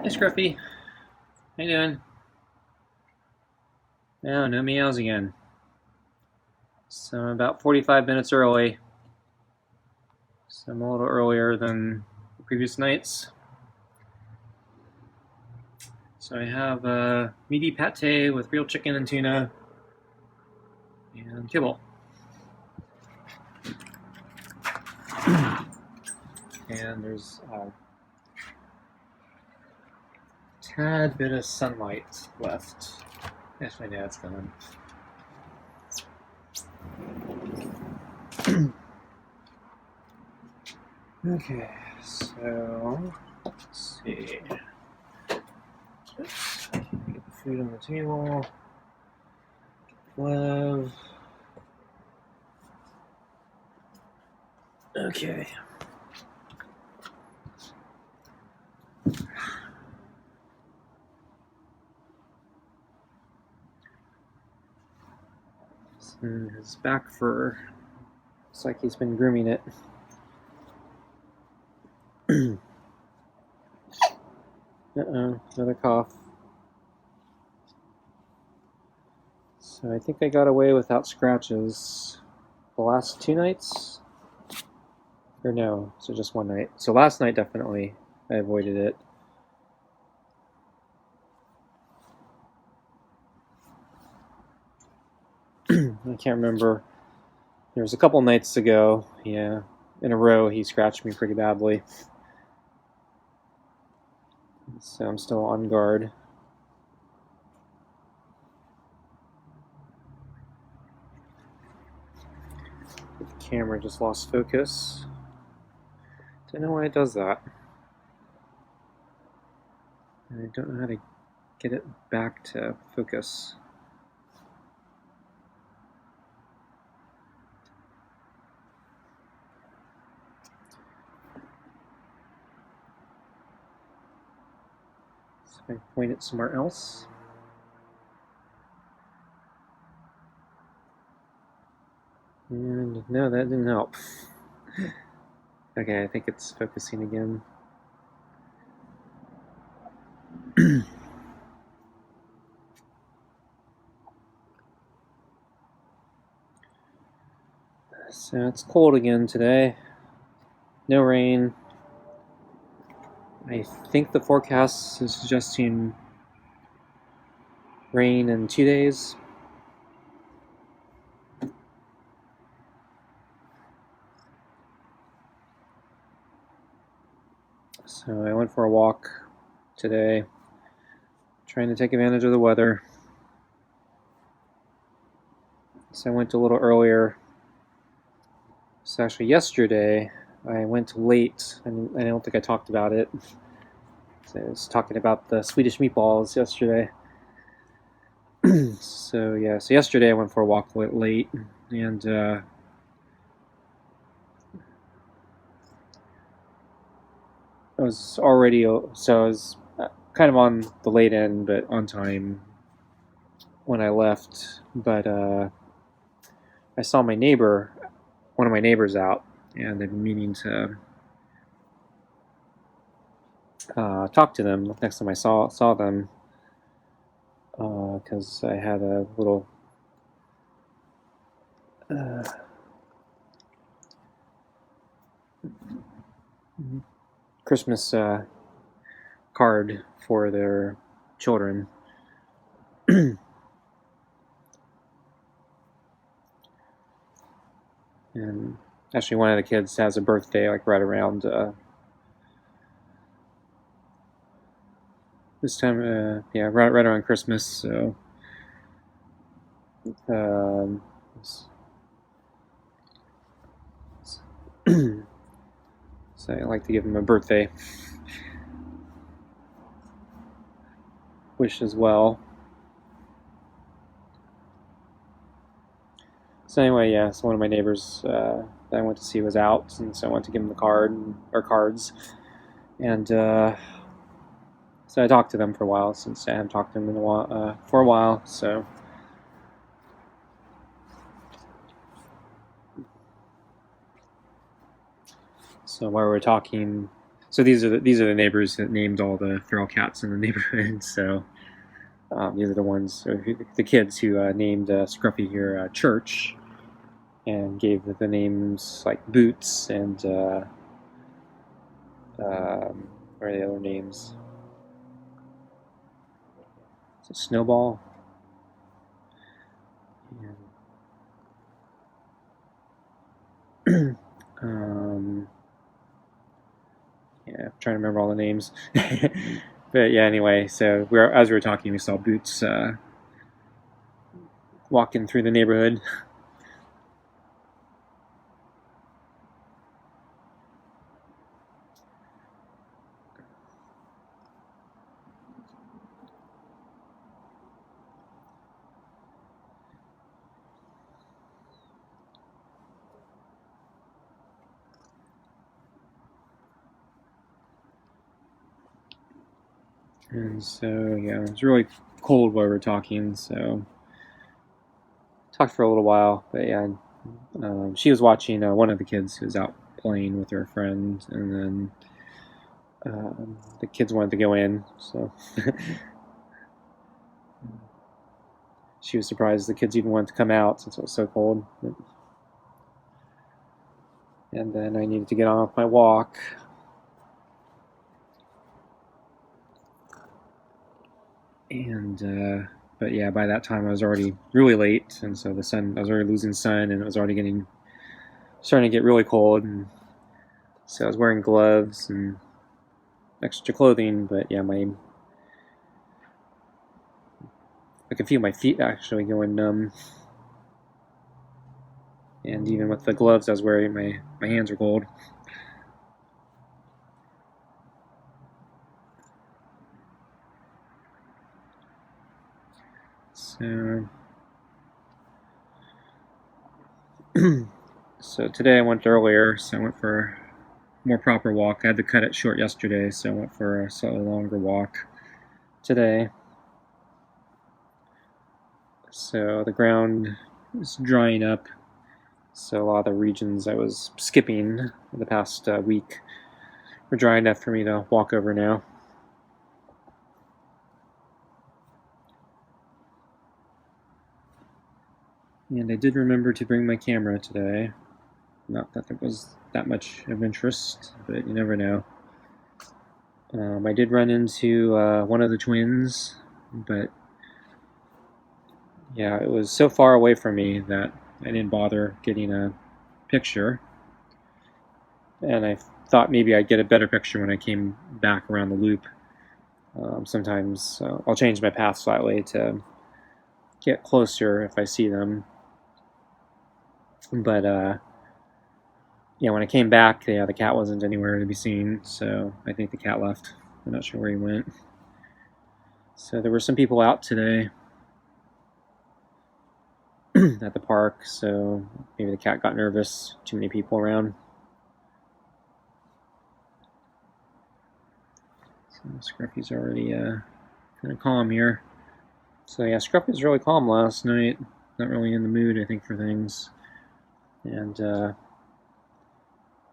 Hey Scruffy, how you doing? Oh, no meows again. So I'm about 45 minutes early. So I'm a little earlier than the previous nights. So I have meaty pate with real chicken and tuna and kibble. And there's a tad bit of sunlight left. Yes, my dad's gone. Okay, so let's see. Oops. Get the food on the table. Glove. Okay. And his back fur. Looks like he's been grooming it. Uh-oh, another cough. So I think I got away without scratches the last 2 nights? Or no, so just one night. So last night definitely I avoided it. I can't remember. There was a couple nights ago, yeah, in a row he scratched me pretty badly. So I'm still on guard. The camera just lost focus. Don't know why it does that. And I don't know how to get it back to focus. So I point it somewhere else. And no, that didn't help. Okay, I think it's focusing again. So it's cold again today. No rain. I think the forecast is suggesting rain in 2 days. So I went for a walk today, trying to take advantage of the weather. So I went a little earlier. So actually yesterday I went late, and I don't think I talked about it. So I was talking about the Swedish meatballs yesterday. So yesterday I went for a walk late, and I was already, so I was kind of on the late end, but on time when I left. But I saw one of my neighbors out, and I've been meaning to talk to them next time I saw them, because I had a little Christmas card for their children. And actually one of the kids has a birthday like right around this time, right around Christmas. So so I like to give him a birthday wish as well. So anyway, so one of my neighbors that I went to see was out, and so I went to give him the cards, and so I talked to them for a while, since I haven't talked to them for a while. So while we were talking, So these are the neighbors that named all the feral cats in the neighborhood. So these are the ones, the kids who named Scruffy here Church, and gave the names like Boots and what are the other names? Is it Snowball? And, yeah, I'm trying to remember all the names. But yeah, anyway, so as we were talking, we saw Boots walking through the neighborhood. And so, yeah, it was really cold while we were talking, so talked for a little while. But yeah, she was watching one of the kids who was out playing with her friend, and then the kids wanted to go in, so she was surprised the kids even wanted to come out since it was so cold. And then I needed to get on with my walk. And but yeah, by that time I was already really late, and so I was already losing sun, and it was already starting to get really cold, and so I was wearing gloves and extra clothing. But yeah, I could feel my feet actually going numb, and even with the gloves I was wearing, my hands were cold. So today I went earlier, so I went for a more proper walk. I had to cut it short yesterday, so I went for a slightly longer walk today. So the ground is drying up, so a lot of the regions I was skipping the past week were dry enough for me to walk over now. And I did remember to bring my camera today. Not that there was that much of interest, but you never know. I did run into one of the twins, but yeah, it was so far away from me that I didn't bother getting a picture. And I thought maybe I'd get a better picture when I came back around the loop. Sometimes I'll change my path slightly to get closer if I see them. But yeah, when I came back, yeah, the cat wasn't anywhere to be seen, so I think the cat left. I'm not sure where he went. So there were some people out today at the park, so maybe the cat got nervous. Too many people around. So Scruffy's already kind of calm here. So yeah, Scruffy was really calm last night. Not really in the mood, I think, for things. And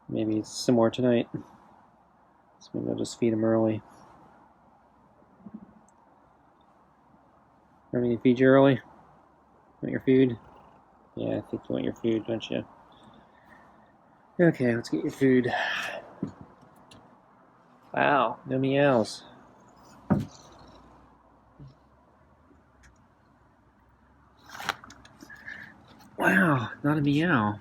maybe some more tonight. So maybe I'll just feed him early. Want me to feed you early? Want your food? Yeah, I think you want your food, don't you? Okay, let's get your food. Wow, no meows. Wow, not a meow.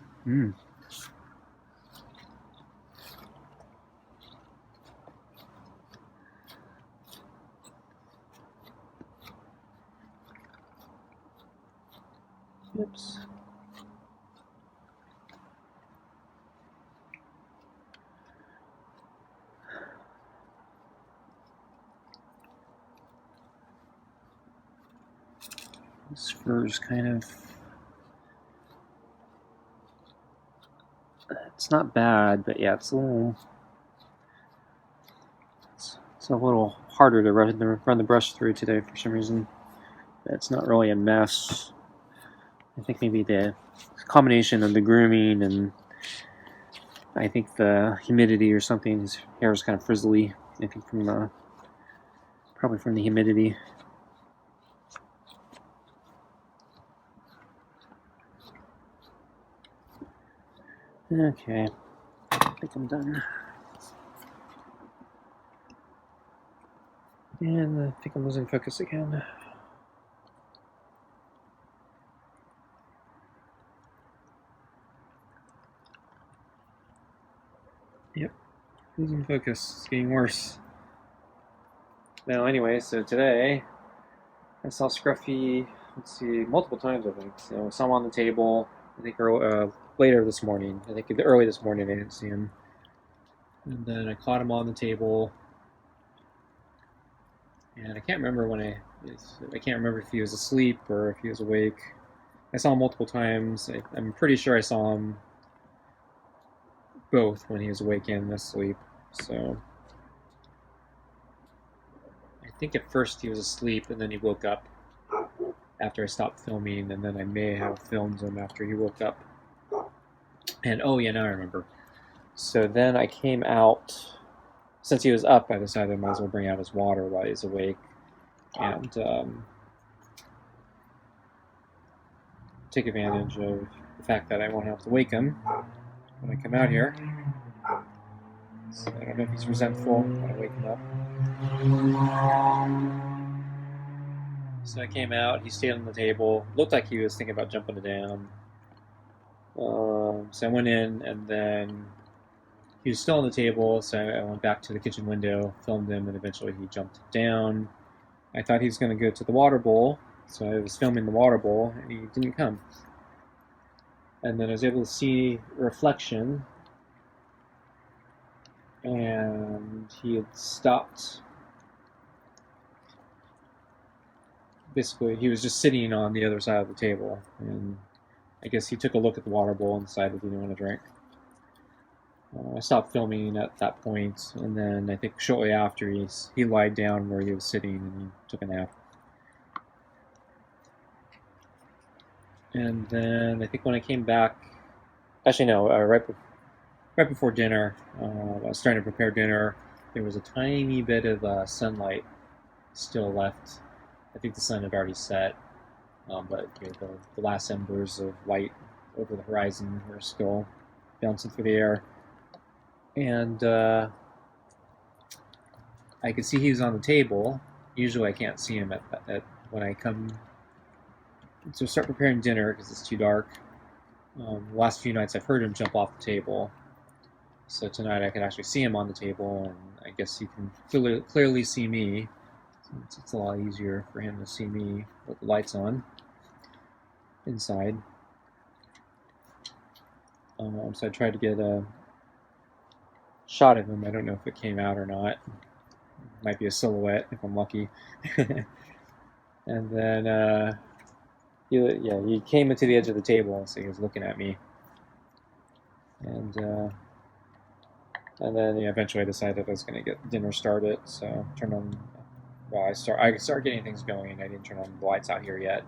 Oops. This fur's kind of... It's not bad, but yeah, it's a little... It's a little harder to run the brush through today for some reason. It's not really a mess. I think maybe the combination of the grooming and I think the humidity or something. His hair is kind of frizzly. I think probably from the humidity. Okay, I think I'm done. And I think I'm losing focus again. Yep, losing focus. It's getting worse. Now, anyway, so today I saw Scruffy, let's see, multiple times, I think. So I saw him on the table, I think later this morning. I think early this morning I didn't see him. And then I caught him on the table. And I can't remember I can't remember if he was asleep or if he was awake. I saw him multiple times. I'm pretty sure I saw him both when he was awake and asleep. So I think at first he was asleep and then he woke up after I stopped filming, and then I may have filmed him after he woke up. And oh yeah, now I remember. So then I came out. Since he was up, I decided I might as well bring out his water while he's awake, and take advantage of the fact that I won't have to wake him when I come out here. So I don't know if he's resentful when I wake him up. So I came out, he stayed on the table, looked like he was thinking about jumping down. So I went in, and then he was still on the table, so I went back to the kitchen window, filmed him, and eventually he jumped down. I thought he was going to go to the water bowl, so I was filming the water bowl, and he didn't come. And then I was able to see a reflection, and he had stopped. Basically, he was just sitting on the other side of the table, and I guess he took a look at the water bowl and decided he didn't want to drink. I stopped filming at that point, and then I think shortly after he lied down where he was sitting and he took a nap. And then I think when I came back, actually no, right before dinner, I was starting to prepare dinner. There was a tiny bit of sunlight still left. I think the sun had already set, but the last embers of light over the horizon were still bouncing through the air. And I could see he was on the table. Usually I can't see him at when I come to start preparing dinner because it's too dark. The last few nights I've heard him jump off the table. So tonight I could actually see him on the table, and I guess he can clearly see me. So it's a lot easier for him to see me with the lights on inside. So I tried to get a shot of him. I don't know if it came out or not. It might be a silhouette if I'm lucky. And then he came into the edge of the table, so he was looking at me. And then eventually I decided I was going to get dinner started, so turned on. Well, I started getting things going. I didn't turn on the lights out here yet.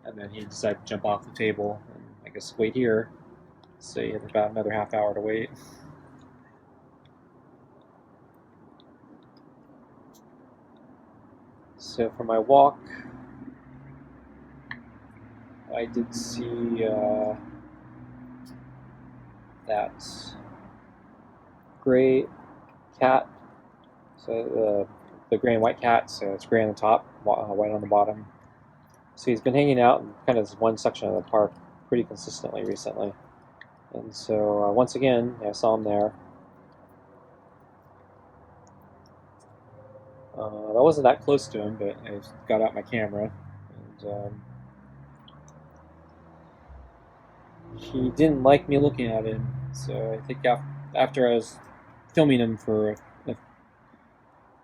And then he decided to jump off the table and I guess wait here. So he had about another half hour to wait. So for my walk, I did see that gray cat. So the gray and white cat. So it's gray on the top, white on the bottom. So he's been hanging out in kind of this one section of the park pretty consistently recently. And so once again, I saw him there. I wasn't that close to him, but I got out my camera, and he didn't like me looking at him. So I think after I was filming him for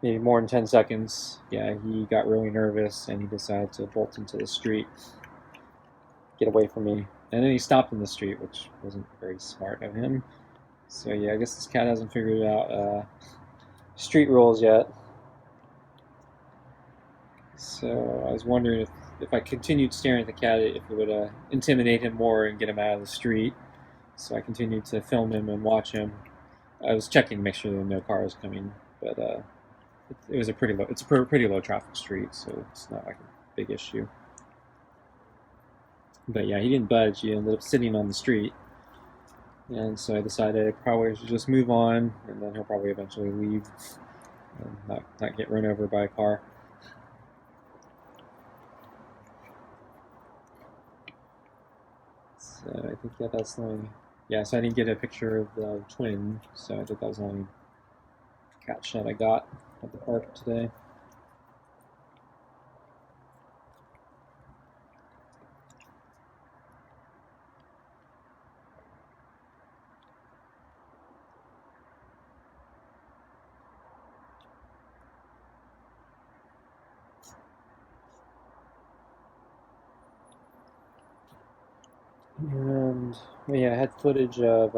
maybe more than 10 seconds, yeah, he got really nervous and he decided to bolt into the street, get away from me. And then he stopped in the street, which wasn't very smart of him. So yeah, I guess this cat hasn't figured out street rules yet. So I was wondering if I continued staring at the cat, if it would intimidate him more and get him out of the street. So I continued to film him and watch him. I was checking to make sure there were no cars coming, but it was a pretty low. It's a pretty low traffic street, so it's not like a big issue. But yeah, he didn't budge. He ended up sitting on the street, and so I decided I probably should just move on, and then he'll probably eventually leave and not get run over by a car. So I think that's the only. Yeah, so I didn't get a picture of the twin, so I think that was the only cat shot I got at the park today. And yeah, I had footage of.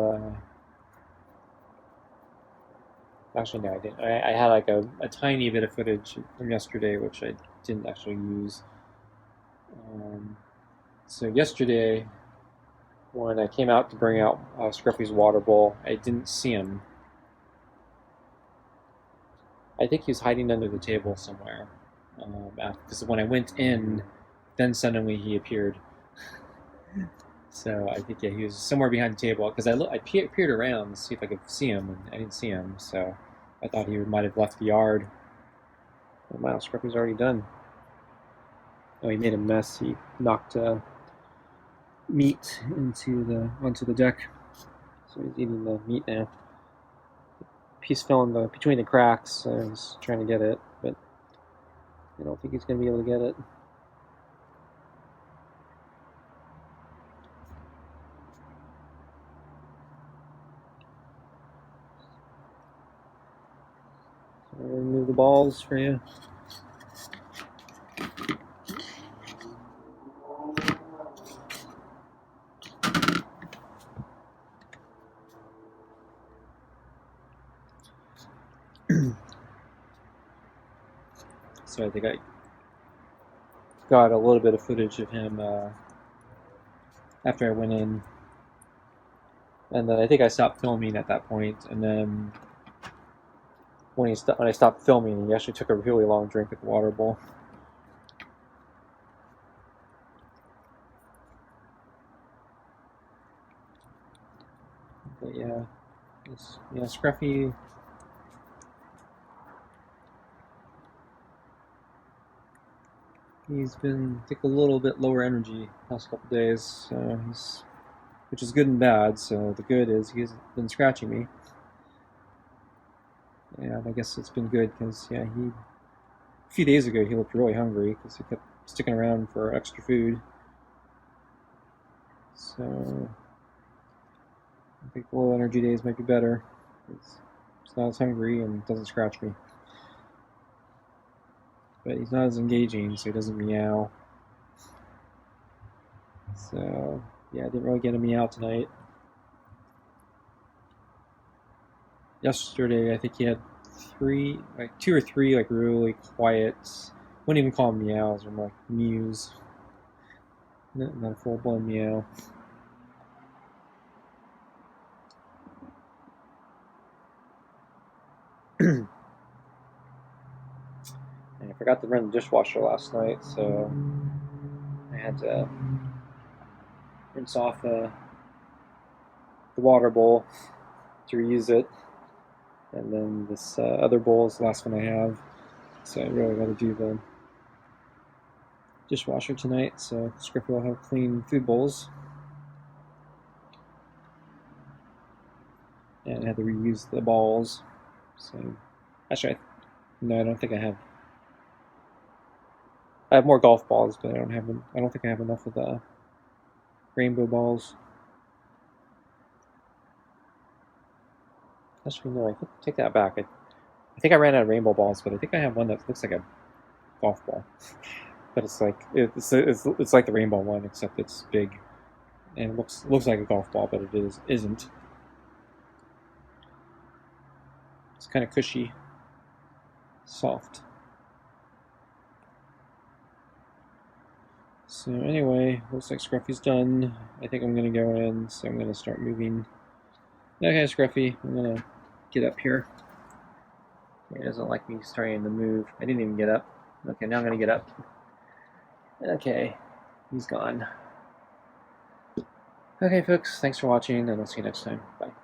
Actually, no, I didn't. I had like a tiny bit of footage from yesterday, which I didn't actually use. So yesterday, when I came out to bring out Scruffy's water bowl, I didn't see him. I think he was hiding under the table somewhere. Because when I went in, then suddenly he appeared. So I think yeah, he was somewhere behind the table. Because I peered around to see if I could see him, and I didn't see him. So I thought he might have left the yard. Oh, wow, Scruffy's already done. Oh, he made a mess. He knocked meat onto the deck. So he's eating the meat now. Piece fell in between the cracks. So I was trying to get it, but I don't think he's going to be able to get it. So I'm going to remove the balls for you. So I think I got a little bit of footage of him after I went in, and then I think I stopped filming at that point. And then when I stopped filming, he actually took a really long drink at the water bowl. But yeah, Scruffy. He's been, I think, a little bit lower energy the past couple days, which is good and bad. So the good is he's been scratching me, and I guess it's been good because a few days ago he looked really hungry because he kept sticking around for extra food. So I think the low energy days might be better. He's not as hungry and doesn't scratch me. But he's not as engaging, so he doesn't meow. So yeah, I didn't really get a meow tonight. Yesterday, I think he had two or three really quiet. Wouldn't even call them meows, or more mews. Not a full blown meow. And I forgot to run the dishwasher last night, so I had to rinse off the water bowl to reuse it. And then this other bowl is the last one I have. So I really got to do the dishwasher tonight, so Scruffy will have clean food bowls. And I had to reuse the balls. So actually, no, I don't think I have. I have more golf balls, but I don't think I have enough of the rainbow balls. Actually, no, I could take that back. I think I ran out of rainbow balls, but I think I have one that looks like a golf ball. But it's like it's like the rainbow one, except it's big, and it looks like a golf ball, but it isn't. It's kind of cushy, soft. So anyway, looks like Scruffy's done. I think I'm gonna go in, so I'm gonna start moving. Okay, Scruffy, I'm gonna get up here. He doesn't like me starting to move. I didn't even get up. Okay, now I'm gonna get up. Okay, he's gone. Okay, folks, thanks for watching, and I'll see you next time. Bye.